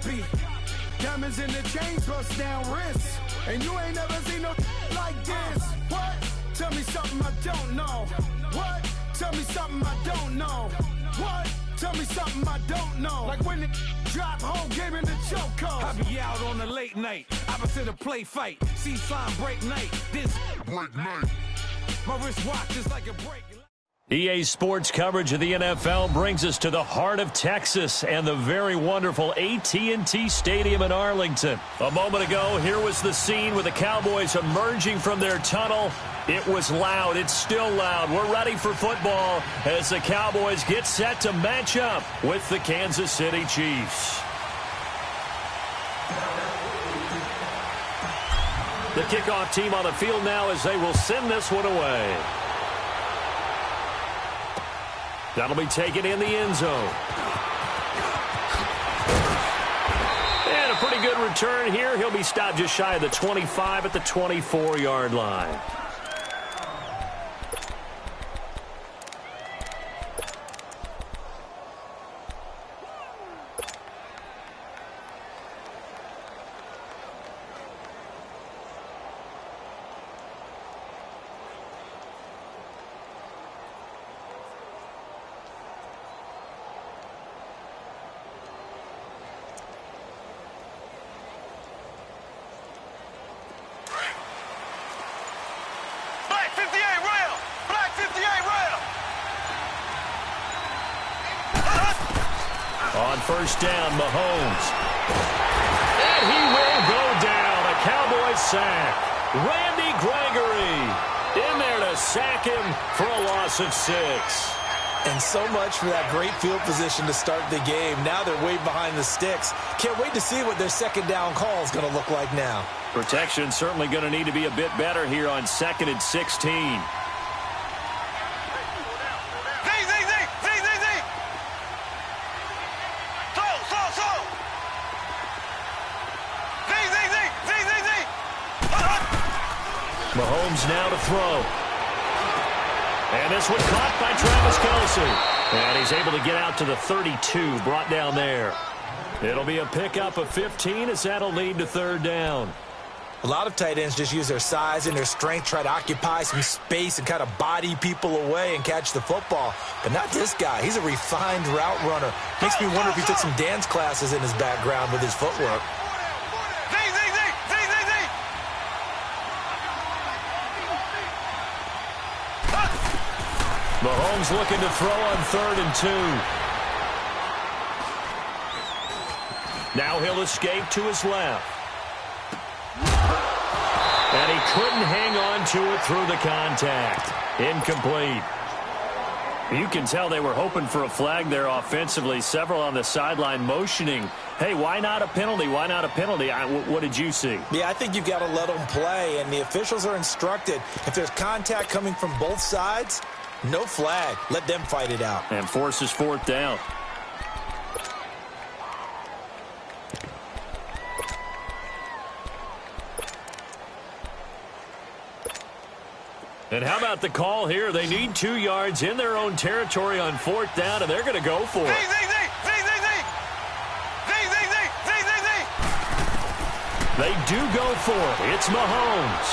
copy. Diamonds in the chains, bust down wrists. And you ain't never seen no like this. What? Tell me something I don't know. What? Tell me something I don't know. What? Tell me something I don't know. Like when it drop home, game in the chokehold. I be out on a late night, opposite a play fight. See slime break night, this break night. My wristwatch is like a break. EA Sports coverage of the NFL brings us to the heart of Texas and the very wonderful AT&T Stadium in Arlington. A moment ago, here was the scene with the Cowboys emerging from their tunnel. It was loud. It's still loud. We're ready for football as the Cowboys get set to match up with the Kansas City Chiefs. The kickoff team on the field now as they will send this one away. That'll be taken in the end zone. And a pretty good return here. He'll be stopped just shy of the 25 at the 24-yard line. On first down, Mahomes. And he will go down. A Cowboys sack. Randy Gregory in there to sack him for a loss of 6. And so much for that great field position to start the game. Now they're way behind the sticks. Can't wait to see what their second down call is going to look like now. Protection certainly going to need to be a bit better here on 2nd and 16. Mahomes now to throw. And this one caught by Travis Kelce. And he's able to get out to the 32, brought down there. It'll be a pickup of 15 as that'll lead to third down. A lot of tight ends just use their size and their strength, try to occupy some space and kind of body people away and catch the football. But not this guy. He's a refined route runner. Makes me wonder if he took some dance classes in his background with his footwork. Mahomes looking to throw on 3rd and 2. Now he'll escape to his left. And he couldn't hang on to it through the contact. Incomplete. You can tell they were hoping for a flag there offensively. Several on the sideline motioning, hey, why not a penalty? Why not a penalty? What did you see? Yeah, I think you've got to let them play, and the officials are instructed. If there's contact coming from both sides, no flag. Let them fight it out. And forces 4th down. And how about the call here? They need 2 yards in their own territory on 4th down, and they're going to go for it. They do go for it. It's Mahomes.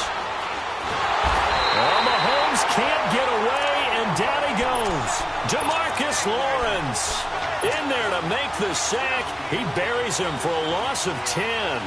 Oh, Mahomes can't get away, and down he goes. DeMarcus Lawrence in there to make the sack. He buries him for a loss of 10.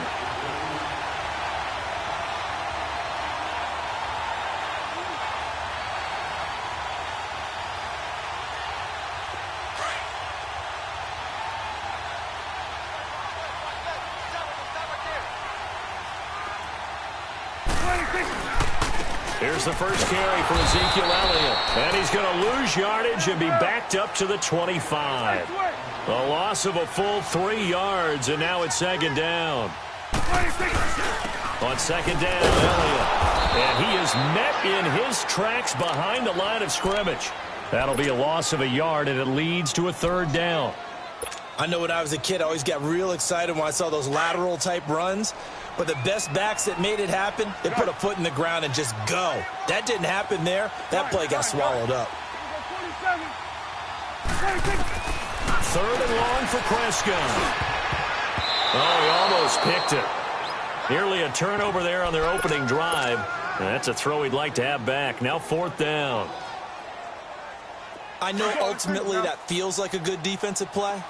Here's the first carry for Ezekiel Elliott. And he's going to lose yardage and be backed up to the 25. A loss of a full 3 yards, and now it's 2nd down. On 2nd down, Elliott. And he is met in his tracks behind the line of scrimmage. That'll be a loss of a yard, and it leads to a 3rd down. I know when I was a kid, I always got real excited when I saw those lateral-type runs. But the best backs that made it happen, they put a foot in the ground and just go. That didn't happen there. That play got swallowed up. 3rd and long for Prescott. Oh, almost picked it. Nearly a turnover there on their opening drive. And that's a throw he'd like to have back. Now 4th down. I know ultimately that feels like a good defensive play,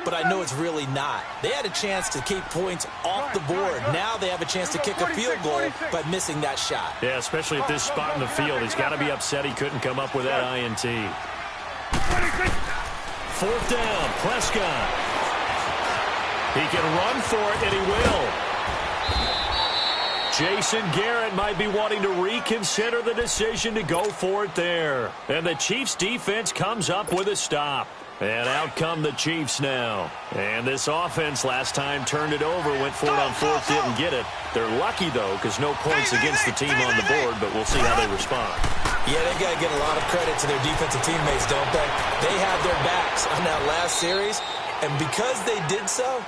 but I know it's really not. They had a chance to keep points off the board. Now they have a chance to kick a field goal by missing that shot. Yeah, especially at this spot in the field. He's got to be upset he couldn't come up with that INT. 4th down, Prescott. He can run for it, and he will. Jason Garrett might be wanting to reconsider the decision to go for it there. And the Chiefs' defense comes up with a stop. And out come the Chiefs now. And this offense last time turned it over, went for it on 4th, didn't get it. They're lucky, though, because no points against the team on the board, but we'll see how they respond. Yeah, they got to get a lot of credit to their defensive teammates, don't they? They had their backs on that last series, and because they did so,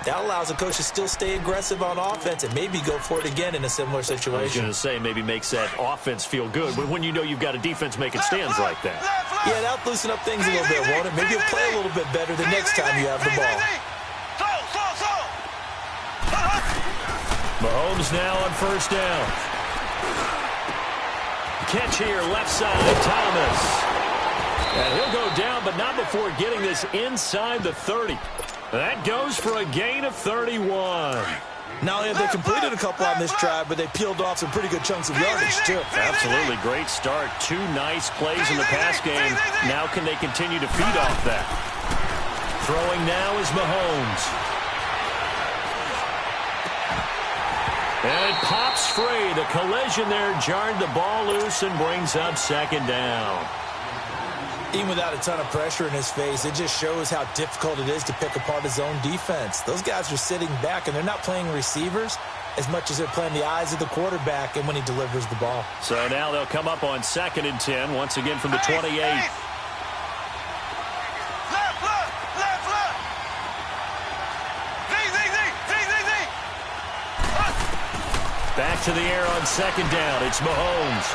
that allows the coach to still stay aggressive on offense and maybe go for it again in a similar situation. I was going to say maybe makes that offense feel good, but when you know you've got a defense making stands like that. Yeah, that'll loosen up things a little bit, won't it? Maybe you'll play a little bit better the next time you have the ball. Mahomes now on 1st down. Catch here, left side, Thomas. And he'll go down, but not before getting this inside the 30. That goes for a gain of 31. Not only have they completed a couple on this drive, but they peeled off some pretty good chunks of yardage, too. Absolutely great start. 2 nice plays in the pass game. Now can they continue to feed off that? Throwing now is Mahomes. And it pops free. The collision there jarred the ball loose and brings up 2nd down. Even without a ton of pressure in his face, it just shows how difficult it is to pick apart his own defense. Those guys are sitting back, and they're not playing receivers as much as they're playing the eyes of the quarterback and when he delivers the ball. So now they'll come up on 2nd and 10, once again from the 28. Back to the air on 2nd down. It's Mahomes.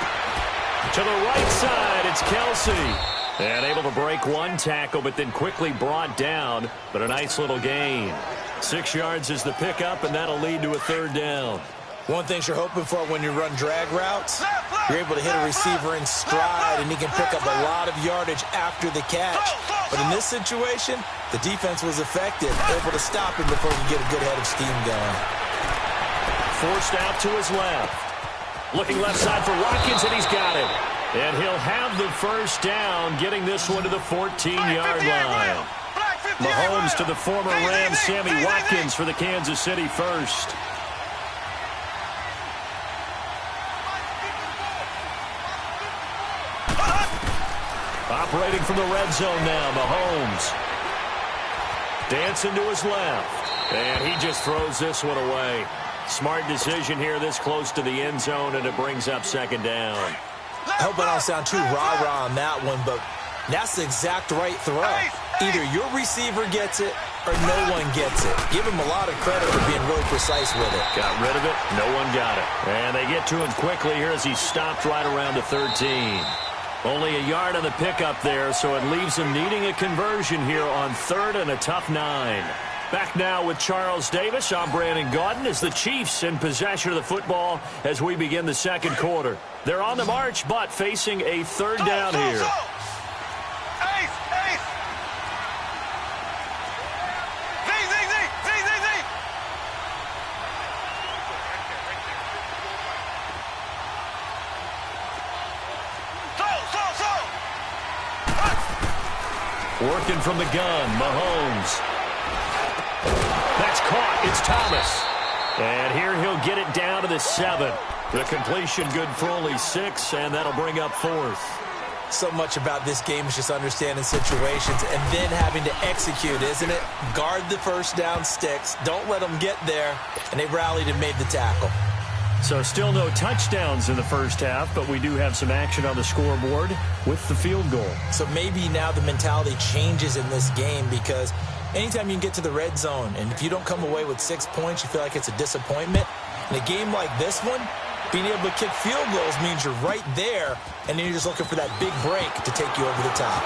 To the right side, it's Kelsey. And able to break one tackle, but then quickly brought down. But a nice little gain. 6 yards is the pickup, and that'll lead to a 3rd down. One thing you're hoping for when you run drag routes, you're able to hit a receiver in stride, and he can pick up a lot of yardage after the catch. But in this situation, the defense was effective, able to stop him before he could get a good head of steam going. Forced out to his left. Looking left side for Watkins, and he's got it. And he'll have the 1st down, getting this one to the 14-yard line. Mahomes to the former Ram, Sammy Watkins, for the Kansas City first. Operating from the red zone now, Mahomes. Dancing to his left. And he just throws this one away. Smart decision here this close to the end zone, and it brings up 2nd down. I hope I don't sound too rah-rah on that one, but that's the exact right throw. Either your receiver gets it or no one gets it. Give him a lot of credit for being really precise with it. Got rid of it. No one got it. And they get to him quickly here as he stopped right around the 13. Only a yard on the pickup there, so it leaves him needing a conversion here on 3rd and a tough 9. Back now with Charles Davis. I'm Brandon Gaudin as the Chiefs in possession of the football as we begin the 2nd quarter. They're on the march, but facing a 3rd down here. Working from the gun, Mahomes. That's caught. It's Thomas. And here he'll get it down to the 7. The completion good for only 6, and that'll bring up 4th. So much about this game is just understanding situations and then having to execute, isn't it? Guard the 1st down sticks. Don't let them get there. And they rallied and made the tackle. So still no touchdowns in the 1st half, but we do have some action on the scoreboard with the field goal. So maybe now the mentality changes in this game because anytime you can get to the red zone, and if you don't come away with 6 points, you feel like it's a disappointment. In a game like this one, being able to kick field goals means you're right there, and then you're just looking for that big break to take you over the top.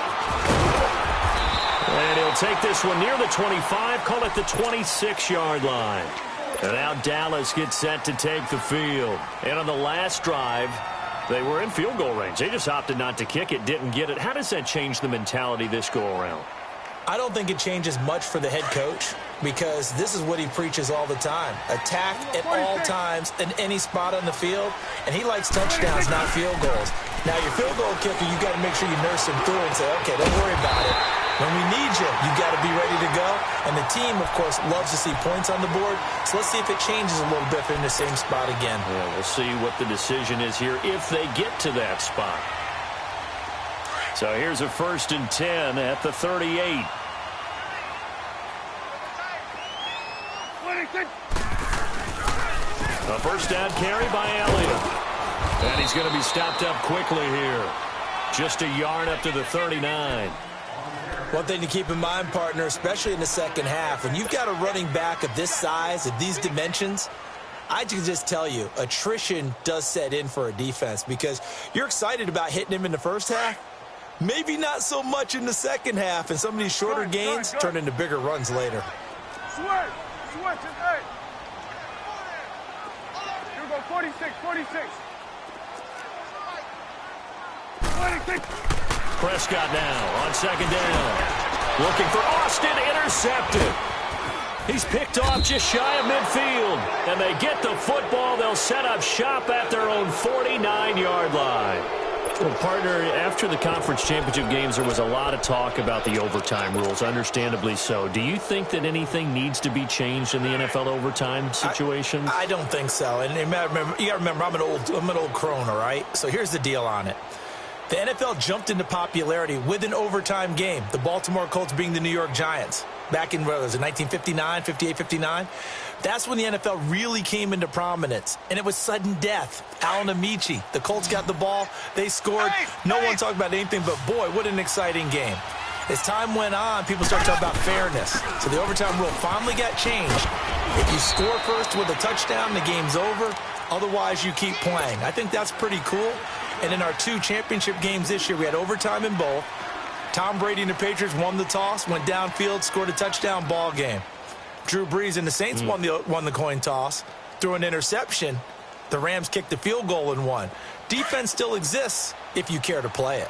And he'll take this one near the 25, call it the 26-yard line. And now Dallas gets set to take the field. And on the last drive, they were in field goal range. They just opted not to kick it, didn't get it. How does that change the mentality this go-around? I don't think it changes much for the head coach because this is what he preaches all the time. Attack at all times in any spot on the field, and he likes touchdowns, not field goals. Now, your field goal kicker, you got to make sure you nurse him through and say, okay, don't worry about it. When we need you, you got to be ready to go. And the team, of course, loves to see points on the board. So let's see if it changes a little bit if they're in the same spot again. Yeah, we'll see what the decision is here if they get to that spot. So here's a 1st and 10 at the 38. A first down carry by Elliott. And he's going to be stopped up quickly here. Just a yard up to the 39. One thing to keep in mind, partner, especially in the second half, when you've got a running back of this size, of these dimensions, I can just tell you, attrition does set in for a defense because you're excited about hitting him in the first half. Maybe not so much in the second half, and some of these shorter gains turn into bigger runs later. Switch, hey. Here we go, 46. 26. Prescott now on second down. Looking for Austin, intercepted. He's picked off just shy of midfield. And they get the football. They'll set up shop at their own 49-yard line. Well, partner, after the conference championship games, there was a lot of talk about the overtime rules, understandably so. Do you think that anything needs to be changed in the NFL overtime situation? I don't think so. And you got to remember, I'm an old crone, all right? So here's the deal on it. The NFL jumped into popularity with an overtime game, the Baltimore Colts being the New York Giants. Back in, what was it, 1959, 58, 59? That's when the NFL really came into prominence, and it was sudden death. Alan Amici, the Colts got the ball, they scored. No one talked about anything but, boy, what an exciting game. As time went on, people started talking about fairness. So the overtime rule finally got changed. If you score first with a touchdown, the game's over. Otherwise, you keep playing. I think that's pretty cool. And in our 2 championship games this year, we had overtime in both. Tom Brady and the Patriots won the toss, went downfield, scored a touchdown, ball game. Drew Brees and the Saints won the coin toss, threw an interception. The Rams kicked the field goal and won. Defense still exists if you care to play it.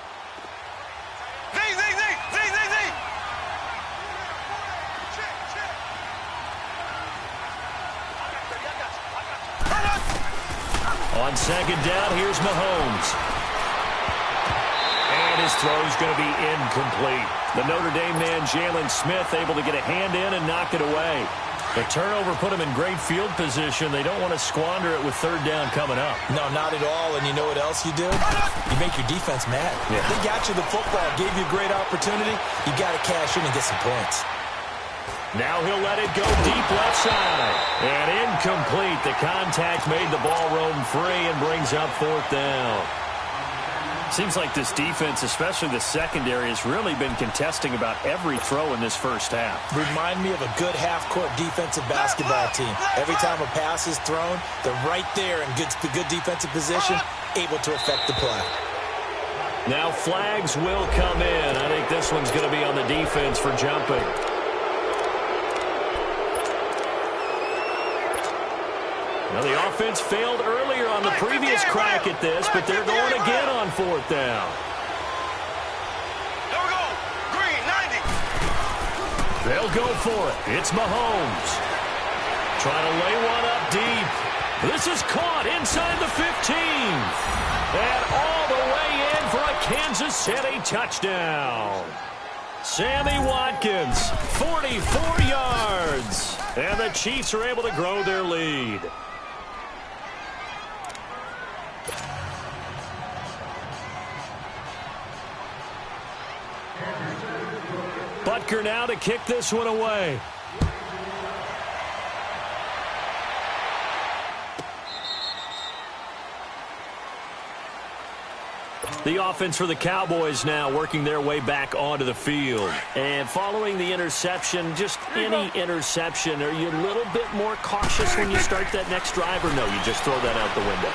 On second down, here's Mahomes. And his throw's going to be incomplete. The Notre Dame man, Jalen Smith, able to get a hand in and knock it away. The turnover put him in great field position. They don't want to squander it with third down coming up. No, not at all. And you know what else you do? You make your defense mad. Yeah. They got you the football, gave you a great opportunity. You got to cash in and get some points. Now he'll let it go deep left side. And incomplete. The contact made the ball roam free and brings up fourth down. Seems like this defense, especially the secondary, has really been contesting about every throw in this first half. Remind me of a good half-court defensive basketball team. Every time a pass is thrown, they're right there in good defensive position, able to affect the play. Now flags will come in. I think this one's going to be on the defense for jumping. Now the offense failed earlier on the previous crack at this, but they're going again on fourth down. There we go. Green, 90. They'll go for it. It's Mahomes. Trying to lay one up deep. This is caught inside the 15. And all the way in for a Kansas City touchdown. Sammy Watkins, 44 yards. And the Chiefs are able to grow their lead. Butker now to kick this one away. The offense for the Cowboys now working their way back onto the field. And following the interception, just any interception, are you a little bit more cautious when you start that next drive, or no, you just throw that out the window?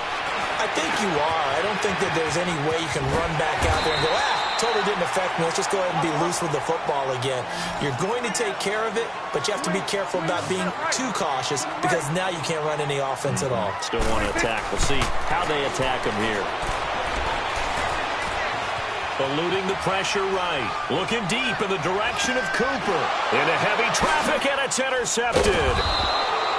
I think you are. I don't think that there's any way you can run back out there and go, totally didn't affect me. Let's just go ahead and be loose with the football again. You're going to take care of it, but you have to be careful about being too cautious because now you can't run any offense at all. Still want to attack. We'll see how they attack him here. Eluding the pressure right. Looking deep in the direction of Cooper. Into heavy traffic, and it's intercepted.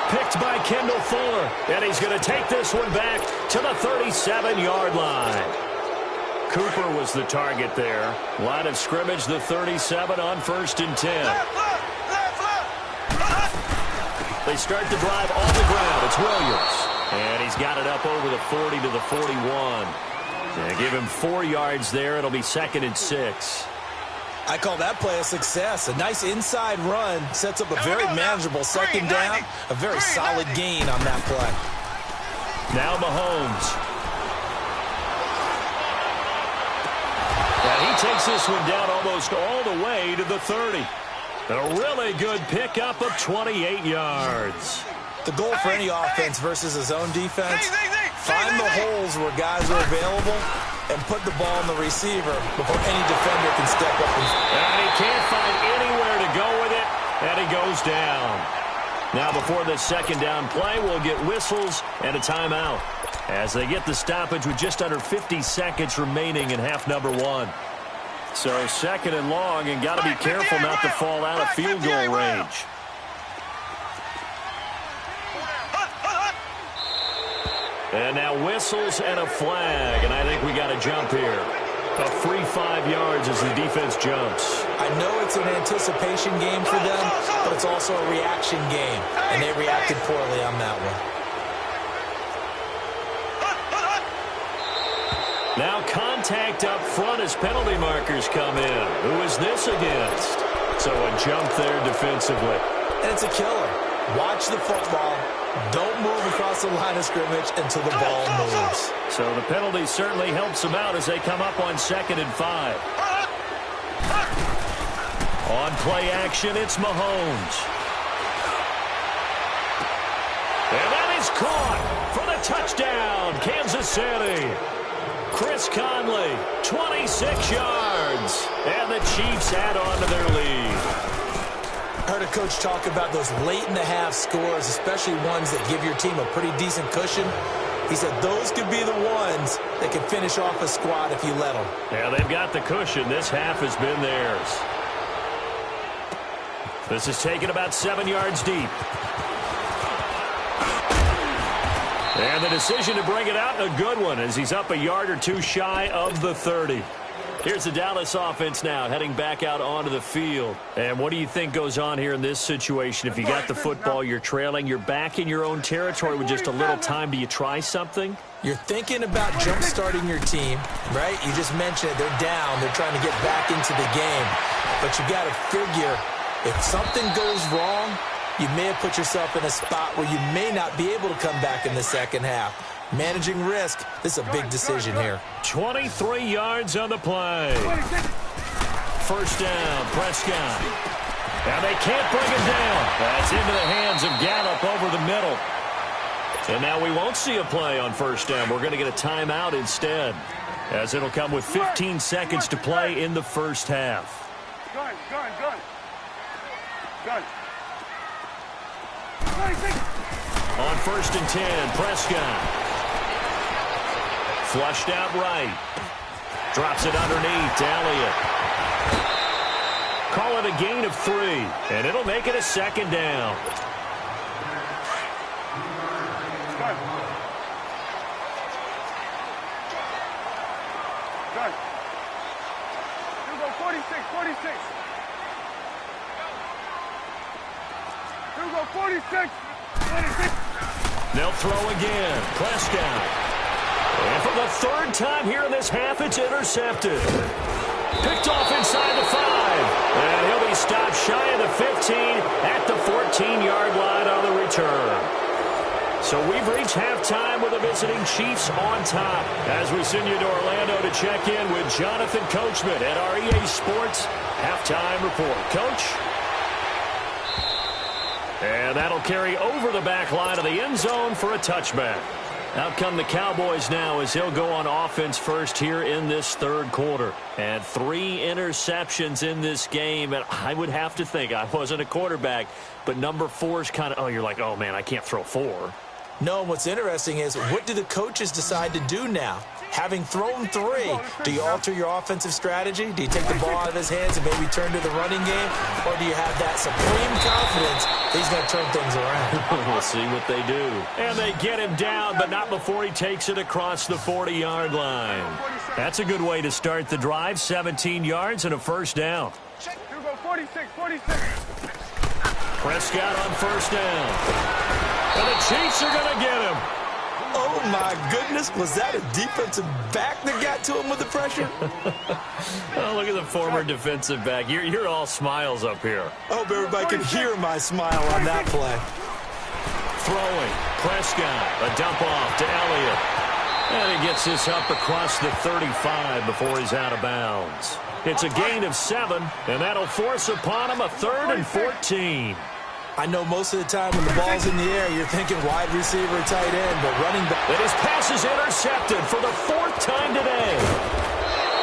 Picked by Kendall Fuller. And he's going to take this one back to the 37-yard line. Cooper was the target there. Line of scrimmage, the 37 on 1st and 10. They start the drive on the ground. It's Williams. And he's got it up over the 40 to the 41. Yeah, give him 4 yards there. It'll be 2nd and 6. I call that play a success. A nice inside run sets up a very manageable 2nd down. A very solid gain on that play. Now Mahomes. And he takes this one down almost all the way to the 30. A really good pickup of 28 yards. The goal for any offense versus a zone defense, find the holes where guys are available and put the ball on the receiver before any defender can step up. And he can't find anywhere to go with it, and he goes down. Now before this 2nd down play, we'll get whistles and a timeout as they get the stoppage with just under 50 seconds remaining in half number 1. So 2nd and long, and got to be careful not to fall out of field goal range. And now whistles and a flag, and I think we got a jump here. A free 5 yards as the defense jumps. I know it's an anticipation game for them, but it's also a reaction game, and they reacted poorly on that one. Now contact up front as penalty markers come in. Who is this against? So a jump there defensively. And it's a killer. Watch the football. Don't move across the line of scrimmage until the ball moves. So the penalty certainly helps them out as they come up on 2nd and 5. On play action, it's Mahomes. And that is caught for the touchdown, Kansas City. Chris Conley, 26 yards. And the Chiefs add on to their lead. I heard a coach talk about those late-in-the-half scores, especially ones that give your team a pretty decent cushion. He said those could be the ones that can finish off a squad if you let them. Yeah, they've got the cushion. This half has been theirs. This is taken about 7 yards deep. And the decision to bring it out, a good one, as he's up a yard or two shy of the 30. Here's the Dallas offense now, heading back out onto the field. And what do you think goes on here in this situation? If you got the football, you're trailing, you're back in your own territory with just a little time. Do you try something? You're thinking about jump-starting your team, right? You just mentioned it. They're down. They're trying to get back into the game. But you got to figure, if something goes wrong, you may have put yourself in a spot where you may not be able to come back in the 2nd half. Managing risk, this is a big decision here. 23 yards on the play. 1st down, Prescott. And they can't bring him down. That's into the hands of Gallup over the middle. And now we won't see a play on 1st down. We're going to get a timeout instead, as it'll come with 15 seconds to play in the 1st half. On 1st and 10, Prescott. Flushed out right. Drops it underneath to Elliott. Call it a gain of 3, and it'll make it a 2nd down. Hugo, 46. Hugo, 46. They'll throw again. Prescott. And for the 3rd time here in this half, it's intercepted. Picked off inside the 5. And he'll be stopped shy of the 15 at the 14-yard line on the return. So we've reached halftime with the visiting Chiefs on top. As we send you to Orlando to check in with Jonathan Coachman at our EA Sports Halftime Report. Coach? And that'll carry over the back line of the end zone for a touchback. Out come the Cowboys now as he'll go on offense first here in this third quarter. And 3 interceptions in this game. And I would have to think, I wasn't a quarterback, but number 4 is kind of, oh, you're like, oh, man, I can't throw 4. No, what's interesting is what do the coaches decide to do now? Having thrown 3, do you alter your offensive strategy? Do you take the ball out of his hands and maybe turn to the running game? Or do you have that supreme confidence that he's going to turn things around? We'll see what they do. And they get him down, but not before he takes it across the 40-yard line. That's a good way to start the drive. 17 yards and a first down. 46. Prescott on first down. And the Chiefs are going to get him. Oh, my goodness. Was that a defensive back that got to him with the pressure? Oh, look at the former defensive back. You're all smiles up here. I hope everybody can hear my smile on that play. Throwing. Prescott. A dump off to Elliott. And he gets this up across the 35 before he's out of bounds. It's a gain of 7, and that'll force upon him a 3rd and 14. I know most of the time when the ball's in the air, you're thinking wide receiver, tight end, but running back. And his pass is intercepted for the 4th time today.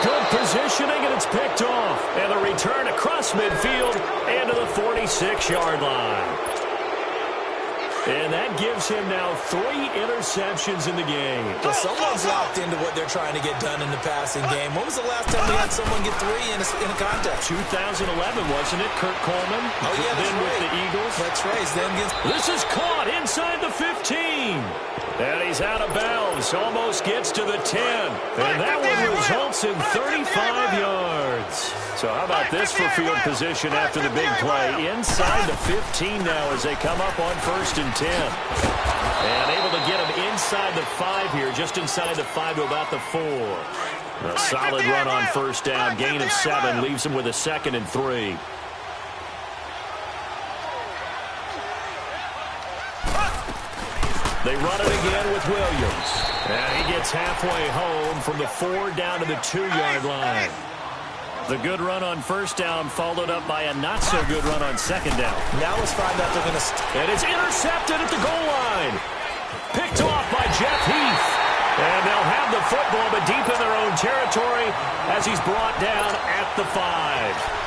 Good positioning, and it's picked off. And the return across midfield and to the 46-yard line. And that gives him now 3 interceptions in the game. Well, someone's locked into what they're trying to get done in the passing game. When was the last time we had someone get 3 in a contest? 2011, wasn't it? Kurt Coleman. Oh, yeah, that's then right. With the Eagles. That's right. Then this is caught inside the 15. And he's out of bounds. Almost gets to the 10. And that one results in 35 yards. So how about this for field position after the big play? Inside the 15 now as they come up on 1st and 10. And able to get him inside the 5 here, just inside the 5 to about the 4. A solid run on first down. Gain of 7 leaves him with a 2nd and 3. They run it again with Williams. And he gets halfway home from the 4 down to the 2-yard line. The good run on first down followed up by a not-so-good run on 2nd down. Now let's find out they're going to... And it's intercepted at the goal line. Picked off by Jeff Heath. And they'll have the football, but deep in their own territory as he's brought down at the 5.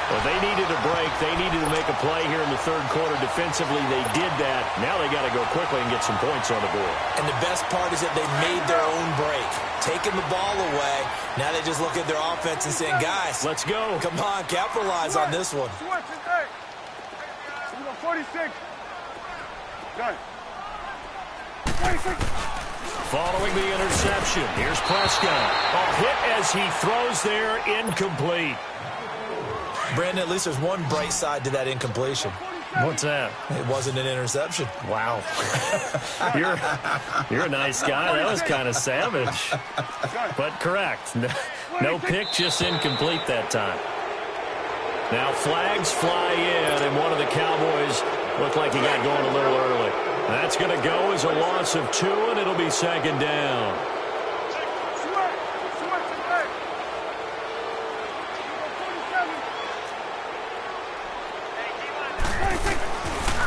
Well, they needed a break. They needed to make a play here in the third quarter defensively. They did that. Now they got to go quickly and get some points on the board. And the best part is that they made their own break. Taking the ball away. Now they just look at their offense and saying, guys, let's go. Come on, capitalize on this one. 46. Done. Following the interception, here's Prescott. A hit as he throws there, incomplete. Brandon, at least there's one bright side to that incompletion. What's that? It wasn't an interception. Wow. You're a nice guy. That was kind of savage. But correct. No pick, just incomplete that time. Now flags fly in, and one of the Cowboys looked like he got going a little early. That's going to go as a loss of 2, and it'll be 2nd down.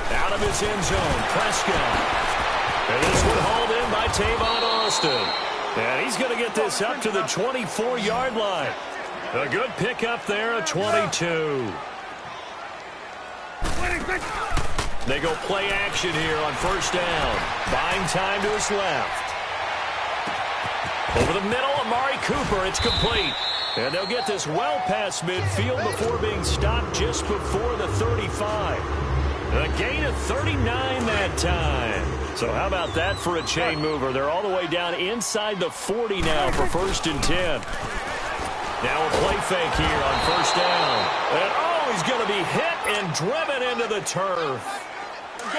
Out of his end zone, Prescott. And this one hauled in by Tavon Austin. And he's going to get this up to the 24-yard line. A good pickup there, a 22. They go play action here on first down. Buying time to his left. Over the middle, Amari Cooper. It's complete. And they'll get this well past midfield before being stopped just before the 35. A gain of 39 that time. So how about that for a chain mover? They're all the way down inside the 40 now for 1st and 10. Now a play fake here on first down. And oh, he's going to be hit and driven into the turf.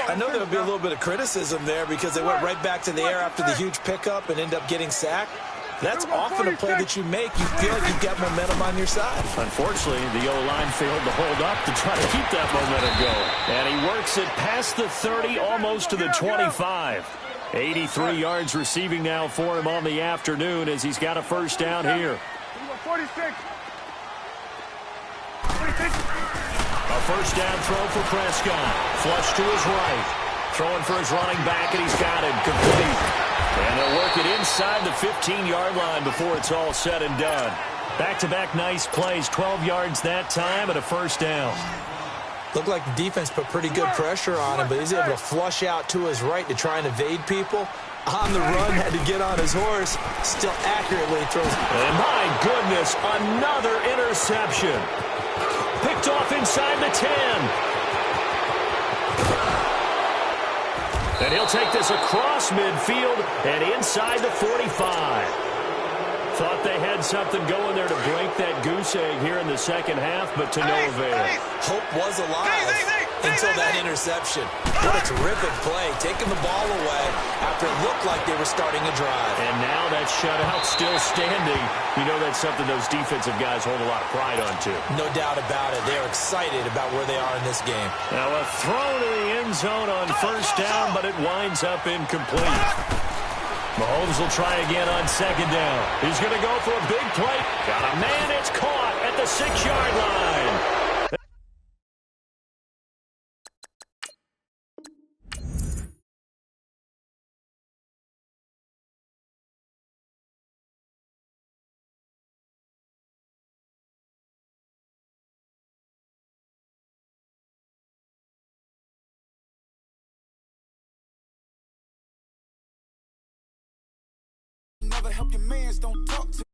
I know there would be a little bit of criticism there because they went right back to the air after the huge pickup and end up getting sacked. That's often a play that you make. You feel like you've got momentum on your side. Unfortunately, the O-line failed to hold up to try to keep that momentum going. And he works it past the 30, almost to the 25. 83 yards receiving now for him on the afternoon as he's got a first down here. 46. A first down throw for Prescott. Flush to his right. Throwing for his running back, and he's got it. Complete. And they'll work it inside the 15-yard line before it's all said and done. Back-to-back nice plays, 12 yards that time and a first down. Looked like the defense put pretty good pressure on him, but he's able to flush out to his right to try and evade people. On the run, had to get on his horse. Still accurately throws. And my goodness, another interception. Picked off inside the 10. And he'll take this across midfield and inside the 45. Thought they had something going there to break that goose egg here in the second half, but to no avail. Hope was alive until that interception. What a terrific play, taking the ball away after it looked like they were starting a drive. And now that shutout still standing. You know that's something those defensive guys hold a lot of pride on, too. No doubt about it. They are excited about where they are in this game. Now a throw to the end zone on first down, but it winds up incomplete. Mahomes will try again on second down. He's going to go for a big play. Got a man. It's caught at the 6-yard line. Never help your mans, don't talk to